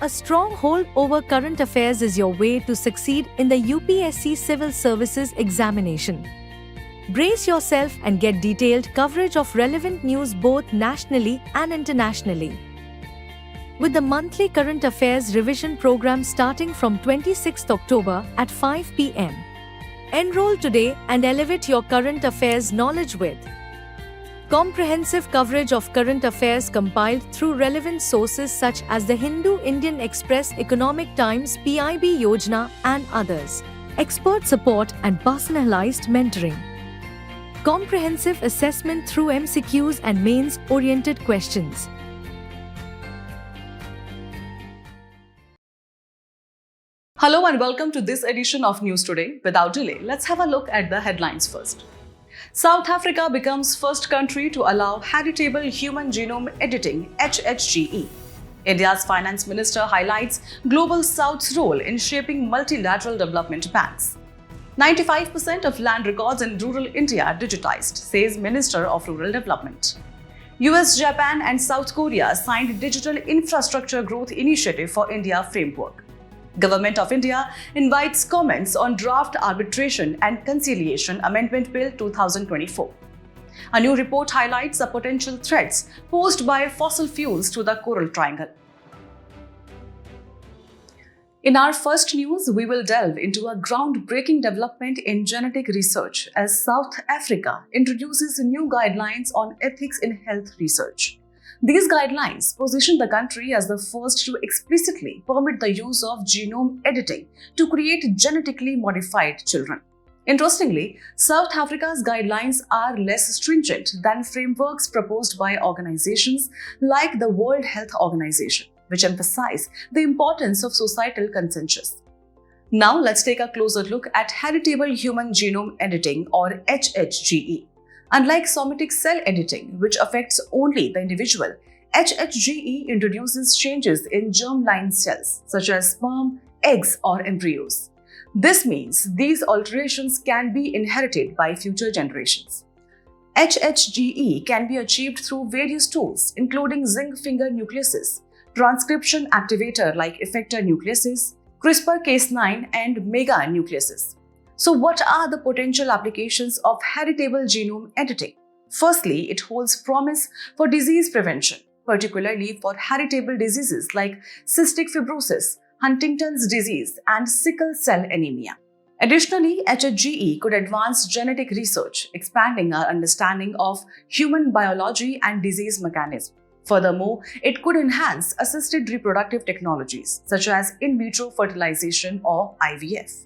A strong hold over current affairs is your way to succeed in the UPSC Civil Services examination. Brace yourself and get detailed coverage of relevant news both nationally and internationally. With the monthly current affairs revision program starting from 26th October at 5 p.m. Enroll today and elevate your current affairs knowledge with comprehensive coverage of current affairs compiled through relevant sources such as the Hindu Indian Express, Economic Times, PIB Yojana, and others. Expert support and personalized mentoring. Comprehensive assessment through MCQs and mains-oriented questions. Hello and welcome to this edition of News Today. Without delay, let's have a look at the headlines first. South Africa becomes first country to allow heritable human genome editing (HHGE). India's finance minister highlights Global South's role in shaping multilateral development banks. 95% of land records in rural India digitized, says Minister of Rural Development. US, Japan and South Korea signed Digital Infrastructure Growth Initiative for India framework. Government of India invites comments on draft Arbitration and Conciliation Amendment Bill 2024. A new report highlights the potential threats posed by fossil fuels to the Coral Triangle. In our first news, we will delve into a groundbreaking development in genetic research as South Africa introduces new guidelines on ethics in health research. These guidelines position the country as the first to explicitly permit the use of genome editing to create genetically modified children. Interestingly, South Africa's guidelines are less stringent than frameworks proposed by organizations like the World Health Organization, which emphasize the importance of societal consensus. Now let's take a closer look at heritable human genome editing or HHGE. Unlike somatic cell editing, which affects only the individual, HHGE introduces changes in germline cells, such as sperm, eggs, or embryos. This means these alterations can be inherited by future generations. HHGE can be achieved through various tools, including zinc finger nucleases, transcription activator like effector nucleases, CRISPR-Cas9, and mega nucleases. So what are the potential applications of heritable genome editing? Firstly, it holds promise for disease prevention, particularly for heritable diseases like cystic fibrosis, Huntington's disease, and sickle cell anemia. Additionally, HHGE could advance genetic research, expanding our understanding of human biology and disease mechanism. Furthermore, it could enhance assisted reproductive technologies such as in vitro fertilization or IVF.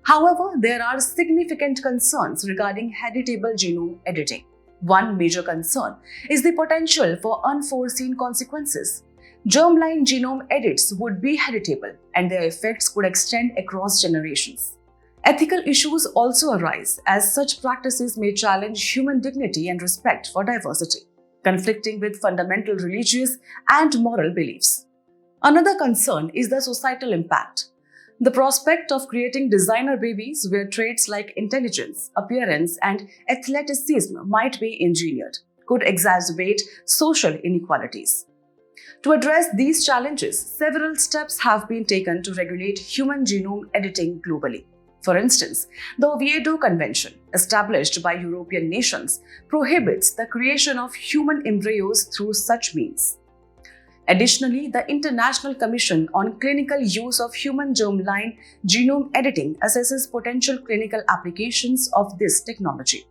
However, there are significant concerns regarding heritable genome editing. One major concern is the potential for unforeseen consequences. Germline genome edits would be heritable, and their effects could extend across generations. Ethical issues also arise, as such practices may challenge human dignity and respect for diversity, conflicting with fundamental religious and moral beliefs. Another concern is the societal impact. The prospect of creating designer babies where traits like intelligence, appearance, and athleticism might be engineered could exacerbate social inequalities. To address these challenges, several steps have been taken to regulate human genome editing globally. For instance, the Oviedo Convention, established by European nations, prohibits the creation of human embryos through such means. Additionally, the International Commission on Clinical Use of Human Germline Genome Editing assesses potential clinical applications of this technology.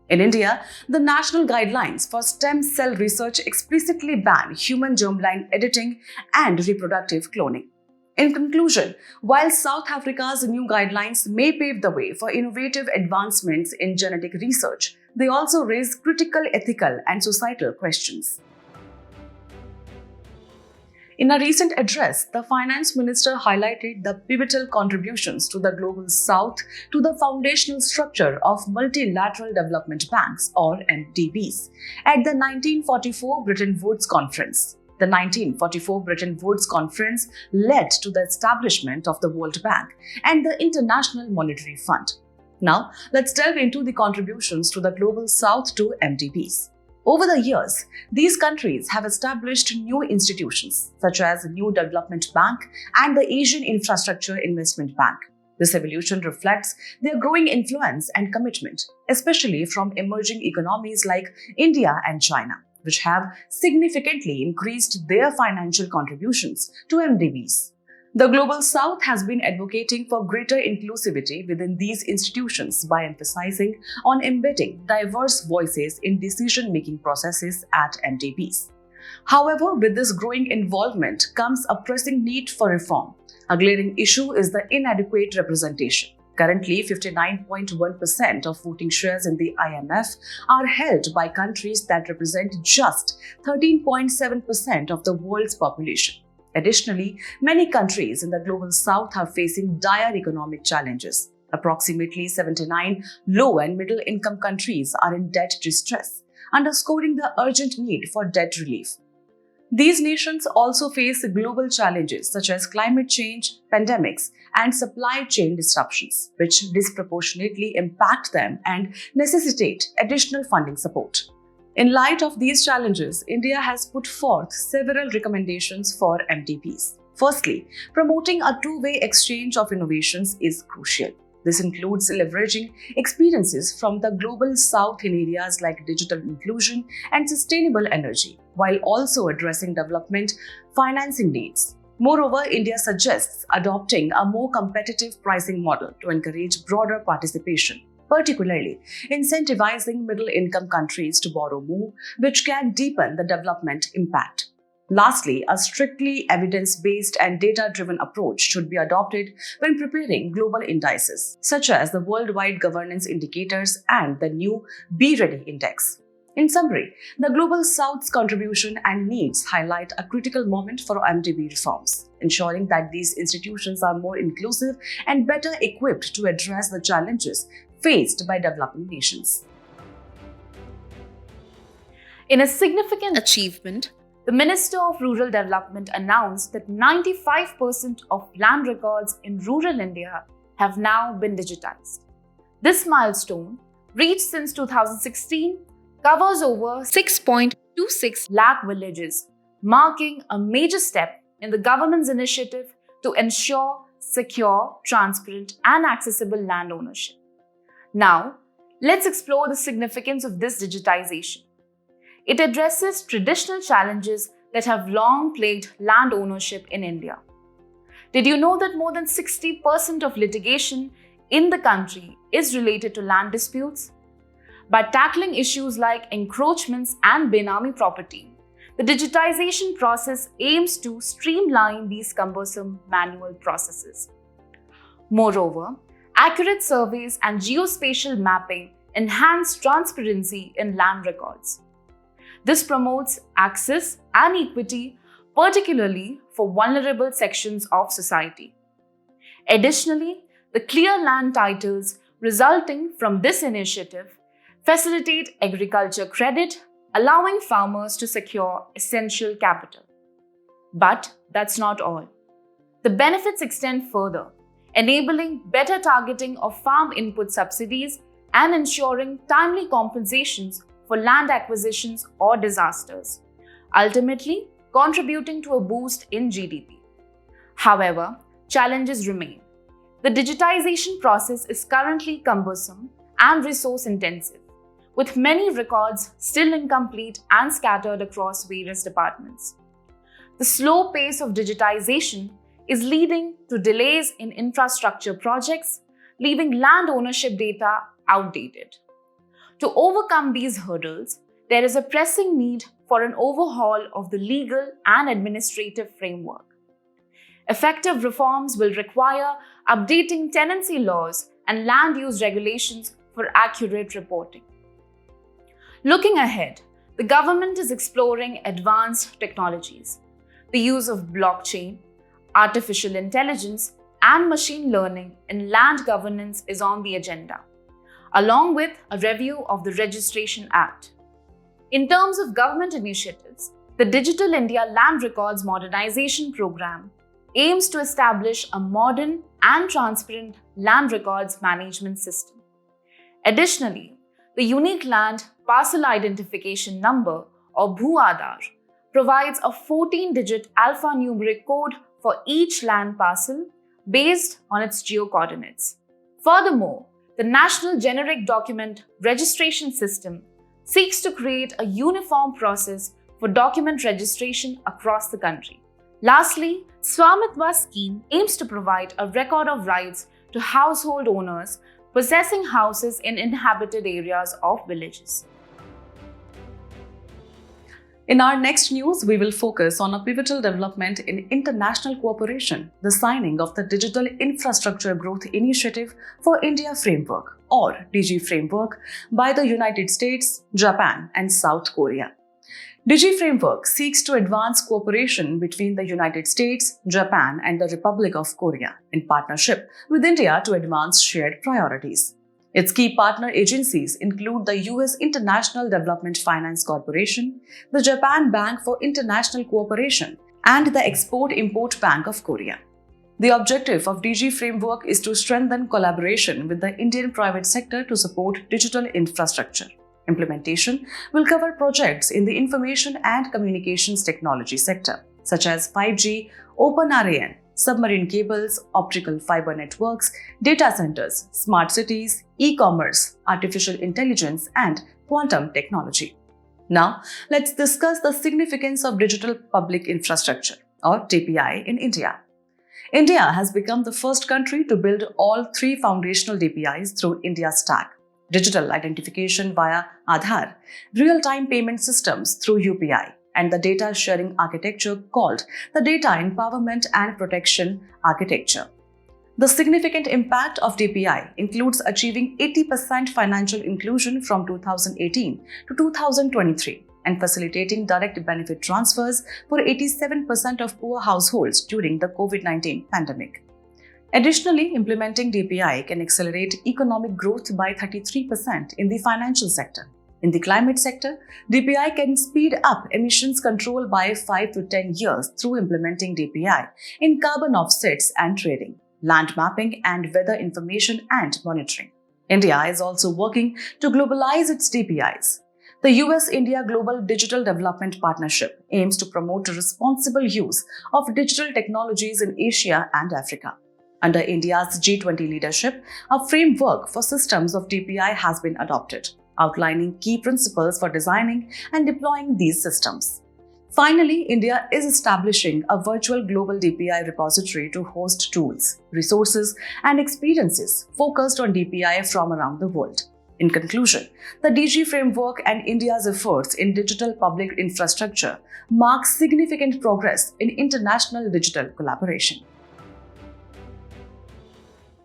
In India, the national guidelines for stem cell research explicitly ban human germline editing and reproductive cloning. In conclusion, while South Africa's new guidelines may pave the way for innovative advancements in genetic research, they also raise critical ethical and societal questions. In a recent address, the finance minister highlighted the pivotal contributions to the Global South to the foundational structure of multilateral development banks or MDBs at the 1944 Bretton Woods Conference. The 1944 Bretton Woods Conference led to the establishment of the World Bank and the International Monetary Fund. Now, let's delve into the contributions to the Global South to MDBs. Over the years, these countries have established new institutions such as the New Development Bank and the Asian Infrastructure Investment Bank. This evolution reflects their growing influence and commitment, especially from emerging economies like India and China, which have significantly increased their financial contributions to MDBs. The Global South has been advocating for greater inclusivity within these institutions by emphasizing on embedding diverse voices in decision-making processes at MDBs. However, with this growing involvement comes a pressing need for reform. A glaring issue is the inadequate representation. Currently, 59.1% of voting shares in the IMF are held by countries that represent just 13.7% of the world's population. Additionally, many countries in the Global South are facing dire economic challenges. Approximately 79 low and middle income countries are in debt distress, underscoring the urgent need for debt relief. These nations also face global challenges such as climate change, pandemics, and supply chain disruptions, which disproportionately impact them and necessitate additional funding support. In light of these challenges, India has put forth several recommendations for MDBs. Firstly, promoting a two-way exchange of innovations is crucial. This includes leveraging experiences from the Global South in areas like digital inclusion and sustainable energy, while also addressing development financing needs. Moreover, India suggests adopting a more competitive pricing model to encourage broader participation, particularly incentivizing middle-income countries to borrow more, which can deepen the development impact. Lastly, a strictly evidence-based and data-driven approach should be adopted when preparing global indices, such as the Worldwide Governance Indicators and the new Be-Ready Index. In summary, the Global South's contribution and needs highlight a critical moment for MDB reforms, ensuring that these institutions are more inclusive and better equipped to address the challenges faced by developing nations. In a significant achievement, the Minister of Rural Development announced that 95% of land records in rural India have now been digitized. This milestone, reached since 2016, covers over 6.26 lakh villages, marking a major step in the government's initiative to ensure secure, transparent, and accessible land ownership. Now, let's explore the significance of this digitization. It addresses traditional challenges that have long plagued land ownership in India. Did you know that more than 60% of litigation in the country is related to land disputes? By tackling issues like encroachments and benami property, the digitization process aims to streamline these cumbersome manual processes. Moreover, accurate surveys and geospatial mapping enhance transparency in land records. This promotes access and equity, particularly for vulnerable sections of society. Additionally, the clear land titles resulting from this initiative facilitate agriculture credit, allowing farmers to secure essential capital. But that's not all. The benefits extend further, enabling better targeting of farm input subsidies and ensuring timely compensations for land acquisitions or disasters, ultimately contributing to a boost in GDP. However, challenges remain. The digitization process is currently cumbersome and resource-intensive, with many records still incomplete and scattered across various departments. The slow pace of digitization is leading to delays in infrastructure projects, leaving land ownership data outdated. To overcome these hurdles, there is a pressing need for an overhaul of the legal and administrative framework. Effective reforms will require updating tenancy laws and land use regulations for accurate reporting. Looking ahead, the government is exploring advanced technologies. The use of blockchain, artificial intelligence, and machine learning in land governance is on the agenda, along with a review of the Registration Act. In terms of government initiatives, the Digital India Land Records Modernization Program aims to establish a modern and transparent land records management system. Additionally, The Unique Land Parcel Identification Number, or BHU-Aadhaar, provides a 14-digit alphanumeric code for each land parcel based on its geocoordinates. Furthermore, the National Generic Document Registration System seeks to create a uniform process for document registration across the country. Lastly, Swamitva scheme aims to provide a record of rights to household owners possessing houses in inhabited areas of villages. In our next news, we will focus on a pivotal development in international cooperation, the signing of the Digital Infrastructure Growth Initiative for India Framework, or DiGi framework, by the United States, Japan, and South Korea. DiGi framework seeks to advance cooperation between the United States, Japan, and the Republic of Korea in partnership with India to advance shared priorities. Its key partner agencies include the U.S. International Development Finance Corporation, the Japan Bank for International Cooperation, and the Export-Import Bank of Korea. The objective of DiGi framework is to strengthen collaboration with the Indian private sector to support digital infrastructure. Implementation will cover projects in the information and communications technology sector, such as 5G, Open RAN, submarine cables, optical fiber networks, data centers, smart cities, e-commerce, artificial intelligence, and quantum technology. Now, let's discuss the significance of digital public infrastructure, or DPI, in India. India has become the first country to build all three foundational DPIs through India Stack: digital identification via Aadhaar, real-time payment systems through UPI, and the data sharing architecture called the Data Empowerment and Protection Architecture. The significant impact of DPI includes achieving 80% financial inclusion from 2018 to 2023 and facilitating direct benefit transfers for 87% of poor households during the COVID-19 pandemic. Additionally, implementing DPI can accelerate economic growth by 33% in the financial sector. In the climate sector, DPI can speed up emissions control by 5 to 10 years through implementing DPI in carbon offsets and trading, land mapping, and weather information and monitoring. India is also working to globalize its DPIs. The US-India Global Digital Development Partnership aims to promote responsible use of digital technologies in Asia and Africa. Under India's G20 leadership, a framework for systems of DPI has been adopted, outlining key principles for designing and deploying these systems. Finally, India is establishing a virtual global DPI repository to host tools, resources, and experiences focused on DPI from around the world. In conclusion, the DiGi framework and India's efforts in digital public infrastructure mark significant progress in international digital collaboration.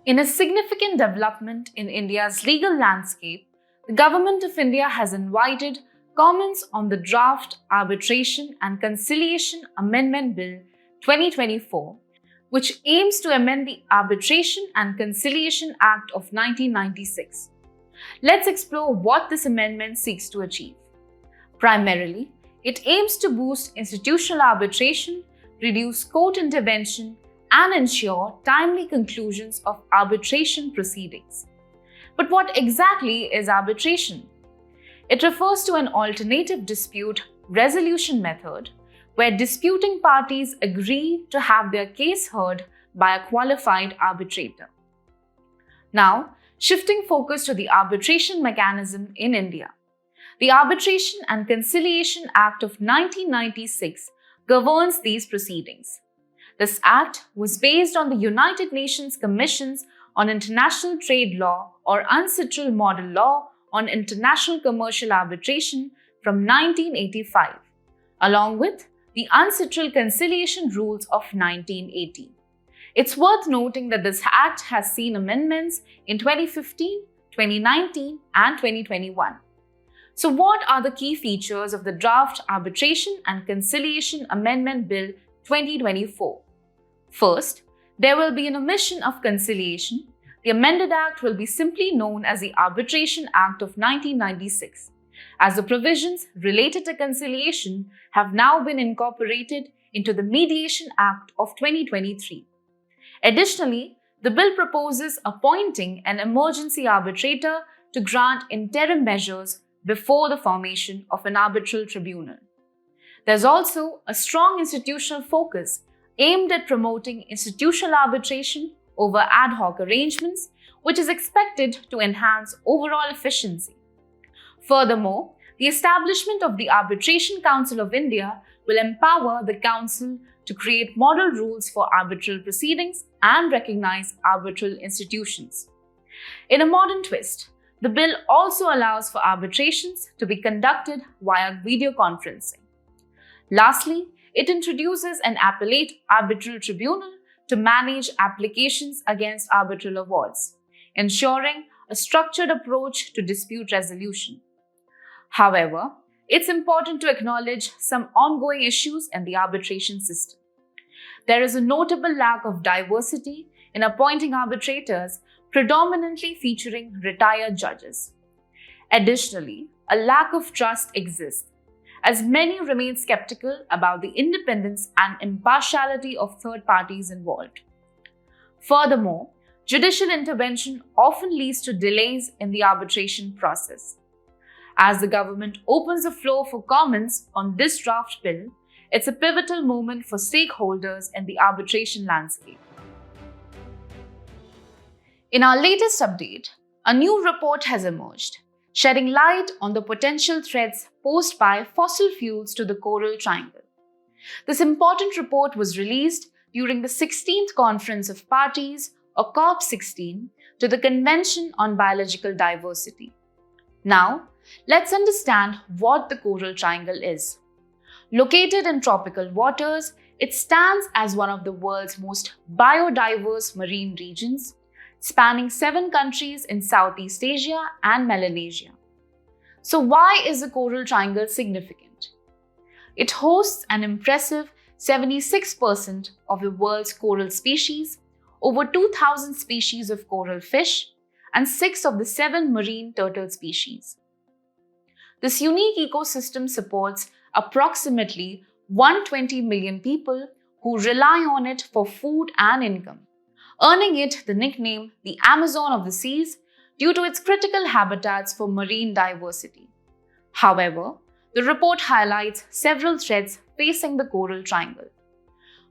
In a significant development in India's legal landscape, the Government of India has invited comments on the draft Arbitration and Conciliation Amendment Bill 2024, which aims to amend the Arbitration and Conciliation Act of 1996. Let's explore what this amendment seeks to achieve. Primarily, it aims to boost institutional arbitration, reduce court intervention, and ensure timely conclusions of arbitration proceedings. But what exactly is arbitration? It refers to an alternative dispute resolution method where disputing parties agree to have their case heard by a qualified arbitrator. Now, shifting focus to the arbitration mechanism in India. The Arbitration and Conciliation Act of 1996 governs these proceedings. This act was based on the United Nations Commissions on International Trade Law, or UNCITRAL Model Law on International Commercial Arbitration from 1985, along with the UNCITRAL Conciliation Rules of 1980. It's worth noting that this act has seen amendments in 2015, 2019, and 2021. So what are the key features of the draft Arbitration and Conciliation Amendment Bill 2024? First, there will be an omission of conciliation. The amended act will be simply known as the Arbitration Act of 1996, as the provisions related to conciliation have now been incorporated into the Mediation Act of 2023. Additionally, the bill proposes appointing an emergency arbitrator to grant interim measures before the formation of an arbitral tribunal. There's also a strong institutional focus aimed at promoting institutional arbitration over ad hoc arrangements, which is expected to enhance overall efficiency. Furthermore, the establishment of the Arbitration Council of India will empower the Council to create model rules for arbitral proceedings and recognize arbitral institutions. In a modern twist, the bill also allows for arbitrations to be conducted via video conferencing. Lastly, it introduces an appellate arbitral tribunal to manage applications against arbitral awards, ensuring a structured approach to dispute resolution. However, it's important to acknowledge some ongoing issues in the arbitration system. There is a notable lack of diversity in appointing arbitrators, predominantly featuring retired judges. Additionally, a lack of trust exists, as many remain skeptical about the independence and impartiality of third parties involved. Furthermore, judicial intervention often leads to delays in the arbitration process. As the government opens the floor for comments on this draft bill, it's a pivotal moment for stakeholders in the arbitration landscape. In our latest update, a new report has emerged, shedding light on the potential threats posed by fossil fuels to the Coral Triangle. This important report was released during the 16th Conference of Parties, or COP16, to the Convention on Biological Diversity. Now, let's understand what the Coral Triangle is. Located in tropical waters, it stands as one of the world's most biodiverse marine regions, spanning 7 countries in Southeast Asia and Melanesia. So why is the Coral Triangle significant? It hosts an impressive 76% of the world's coral species, over 2,000 species of coral fish, and 6 of the 7 marine turtle species. This unique ecosystem supports approximately 120 million people who rely on it for food and income, earning it the nickname the Amazon of the seas due to its critical habitats for marine diversity. However, the report highlights several threats facing the Coral Triangle.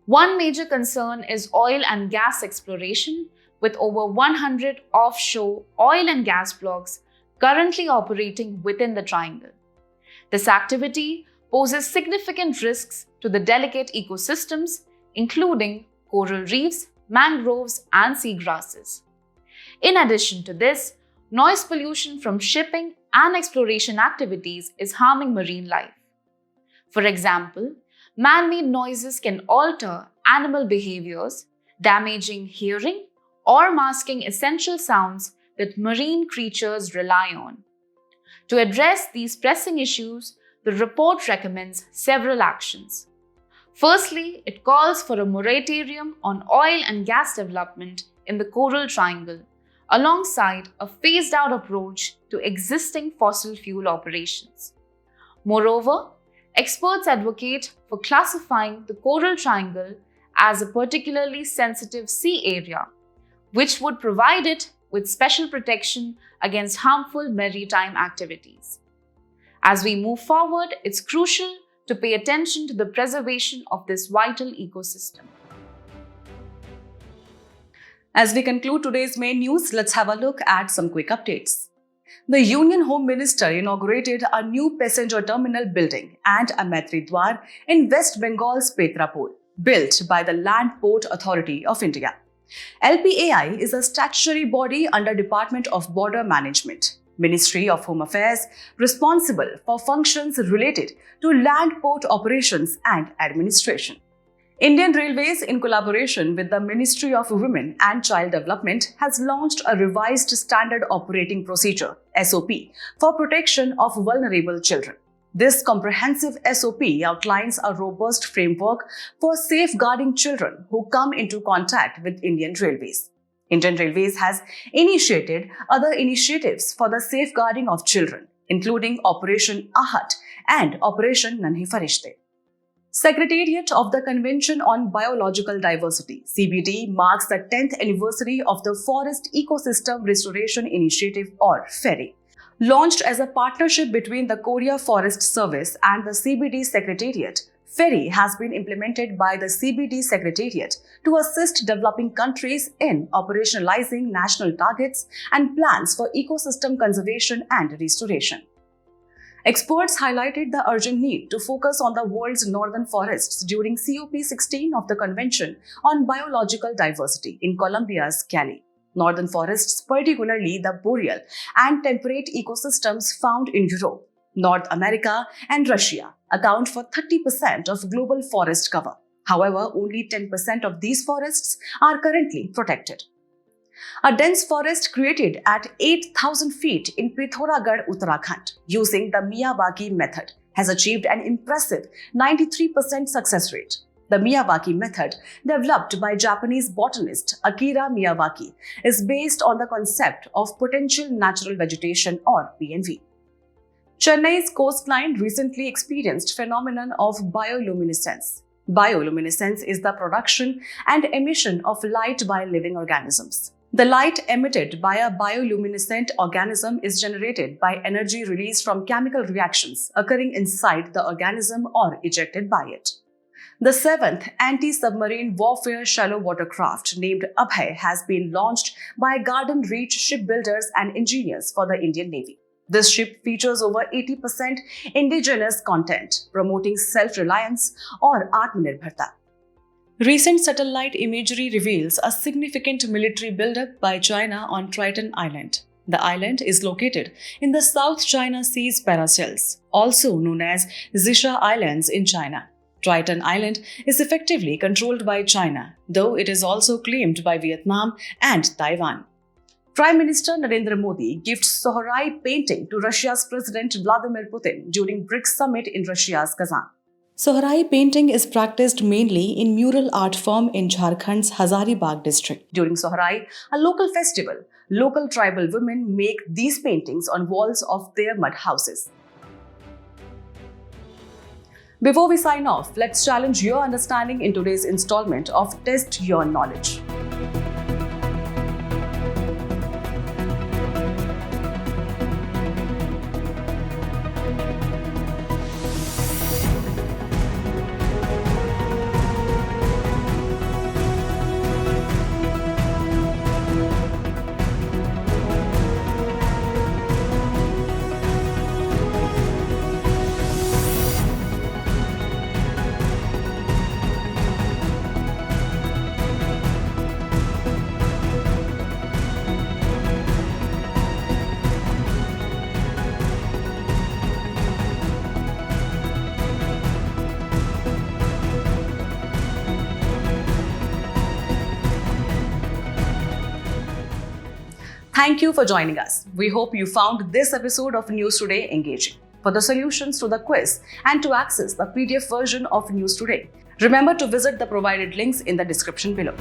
One major concern is oil and gas exploration, with over 100 offshore oil and gas blocks currently operating within the triangle. This activity poses significant risks to the delicate ecosystems, including coral reefs, mangroves, and seagrasses. In addition to this, noise pollution from shipping and exploration activities is harming marine life. For example, man-made noises can alter animal behaviors, damaging hearing or masking essential sounds that marine creatures rely on. To address these pressing issues, the report recommends several actions. Firstly, it calls for a moratorium on oil and gas development in the Coral Triangle, alongside a phased-out approach to existing fossil fuel operations. Moreover, experts advocate for classifying the Coral Triangle as a particularly sensitive sea area, which would provide it with special protection against harmful maritime activities. As we move forward, it's crucial to pay attention to the preservation of this vital ecosystem. As we conclude today's main news, let's have a look at some quick updates. The Union Home Minister inaugurated a new passenger terminal building and a Maitri Dwar in West Bengal's Petrapur, built by the Land Port Authority of India. LPAI is a statutory body under Department of Border Management, Ministry of Home Affairs, responsible for functions related to land port operations and administration. Indian Railways, in collaboration with the Ministry of Women and Child Development, has launched a revised Standard Operating Procedure (SOP) for protection of vulnerable children. This comprehensive SOP outlines a robust framework for safeguarding children who come into contact with Indian Railways. Indian Railways has initiated other initiatives for the safeguarding of children, including Operation Ahat and Operation Nanhi Farishte. Secretariat of the Convention on Biological Diversity (CBD) marks the 10th anniversary of the Forest Ecosystem Restoration Initiative or FERI. Launched as a partnership between the Korea Forest Service and the CBD Secretariat, FERI has been implemented by the CBD Secretariat to assist developing countries in operationalizing national targets and plans for ecosystem conservation and restoration. Experts highlighted the urgent need to focus on the world's northern forests during COP16 of the Convention on Biological Diversity in Colombia's Cali. Northern forests, particularly the boreal and temperate ecosystems found in Europe, North America, and Russia, account for 30% of global forest cover. However, only 10% of these forests are currently protected. A dense forest created at 8,000 feet in Pithoragarh, Uttarakhand, using the Miyawaki method, has achieved an impressive 93% success rate. The Miyawaki method, developed by Japanese botanist Akira Miyawaki, is based on the concept of potential natural vegetation or PNV. Chennai's coastline recently experienced phenomenon of bioluminescence. Bioluminescence is the production and emission of light by living organisms. The light emitted by a bioluminescent organism is generated by energy released from chemical reactions occurring inside the organism or ejected by it. The 7th anti-submarine warfare shallow watercraft named Abhay has been launched by Garden Reach shipbuilders and engineers for the Indian Navy. This ship features over 80% indigenous content, promoting self-reliance or Atmanirbharta. Recent satellite imagery reveals a significant military buildup by China on Triton Island. The island is located in the South China Sea's paracels, also known as Xisha Islands in China. Triton Island is effectively controlled by China, though it is also claimed by Vietnam and Taiwan. Prime Minister Narendra Modi gifts Sohrai painting to Russia's President Vladimir Putin during BRICS summit in Russia's Kazan. Sohrai painting is practiced mainly in mural art form in Jharkhand's Hazaribagh district. During Sohrai, a local festival, local tribal women make these paintings on walls of their mud houses. Before we sign off, let's challenge your understanding in today's installment of Test Your Knowledge. Thank you for joining us. We hope you found this episode of News Today engaging. For the solutions to the quiz and to access the PDF version of News Today, remember to visit the provided links in the description below.